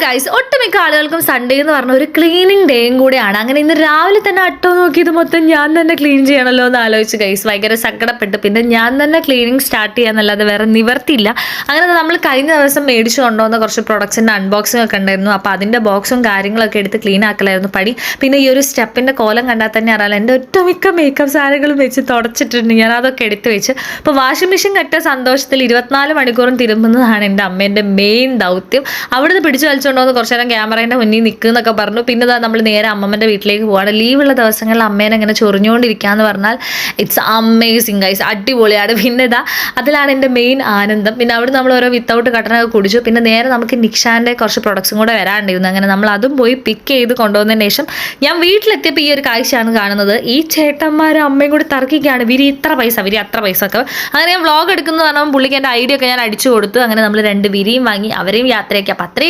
Guys, ഒട്ടുമിക്ക ആളുകൾക്കും Sunday എന്ന് പറഞ്ഞ ഒരു ക്ലീനിങ് ഡേയും കൂടെയാണ്. അങ്ങനെ ഇന്ന് രാവിലെ തന്നെ അട്ടോ നോക്കിയത് മൊത്തം ഞാൻ തന്നെ ക്ലീൻ ചെയ്യണമല്ലോ എന്ന് ആലോചിച്ച് ഗൈസ് ഭയങ്കര സങ്കടപ്പെട്ട് പിന്നെ ഞാൻ തന്നെ ക്ലീനിങ് സ്റ്റാർട്ട് ചെയ്യാന്നല്ലാതെ വേറെ നിവർത്തിയില്ല. അങ്ങനെ നമ്മൾ കഴിഞ്ഞ ദിവസം മേടിച്ചു കൊണ്ടുവന്ന കുറച്ച് പ്രൊഡക്ട്സിൻ്റെ അൺബോക്സിംഗ് ഒക്കെ ഉണ്ടായിരുന്നു. അപ്പോൾ അതിൻ്റെ ബോക്സും കാര്യങ്ങളൊക്കെ എടുത്ത് ക്ലീൻ ആക്കലായിരുന്നു പടി. പിന്നെ ഈ ഒരു സ്റ്റെപ്പിൻ്റെ കോലം കണ്ടാൽ തന്നെ അറിയാലോ, എൻ്റെ ഒട്ടുമിക്ക മേക്കപ്പ് സാധനങ്ങളും വെച്ച് തുടച്ചിട്ടുണ്ട്. ഞാൻ അതൊക്കെ എടുത്ത് വെച്ച് ഇപ്പോൾ വാഷിംഗ് മെഷീൻ കെട്ട സന്തോഷത്തിൽ 24 മണിക്കൂറും തിരുമ്പുന്നതാണ് എൻ്റെ അമ്മേൻ്റെ മെയിൻ ദൗത്യം. അവിടുന്ന് പിടിച്ചു വലിച്ചുകൊണ്ടുവന്ന് കുറച്ച് നേരം ക്യാമറേൻ്റെ മുന്നിൽ നിൽക്കുന്നൊക്കെ പറഞ്ഞു. പിന്നെ നമ്മൾ നേരെ അമ്മമ്മൻ്റെ വീട്ടിലേക്ക് പോവാണ്. ലീവുള്ള ദിവസങ്ങളിൽ അമ്മേനെ ഇങ്ങനെ ചൊറിഞ്ഞുകൊണ്ടിരിക്കുകയെന്ന് പറഞ്ഞാൽ ഇറ്റ്സ് അമേസിങ് ഗൈസ്, അടിപൊളിയാണ്. പിന്നെ അതിലാണ് എൻ്റെ മെയിൻ ആനന്ദം. പിന്നെ അവിടെ നമ്മൾ ഓരോ വിത്തൗട്ട് കട്ടനൊക്കെ കുടിച്ചു. പിന്നെ നേരെ നമുക്ക് നിക്ഷാൻ്റെ കുറച്ച് പ്രൊഡക്ട്സും കൂടെ വരാണ്ടിരുന്നു. അങ്ങനെ നമ്മൾ അതും പോയി പിക്ക് ചെയ്ത് കൊണ്ടുവന്നതിന് ശേഷം ഞാൻ വീട്ടിലെത്തിയപ്പോൾ ഈ ഒരു കാഴ്ചയാണ് കാണുന്നത്. ഈ ചേട്ടന്മാരും അമ്മയും കൂടി തർക്കിക്കുകയാണ്, വിരി ഇത്ര പൈസ, വിരി അത്ര പൈസ ഒക്കെ. അങ്ങനെ ഞാൻ വ്ളോഗ് എടുക്കുന്നത് പറഞ്ഞാൽ പുള്ളിക്ക് എൻ്റെ ഐഡിയ ഒക്കെ ഞാൻ അടിച്ചു കൊടുത്തു. അങ്ങനെ നമ്മൾ 2 വിരിയും വാങ്ങി അവരെയും യാത്രയാക്കി. അപ്പം അത്രയും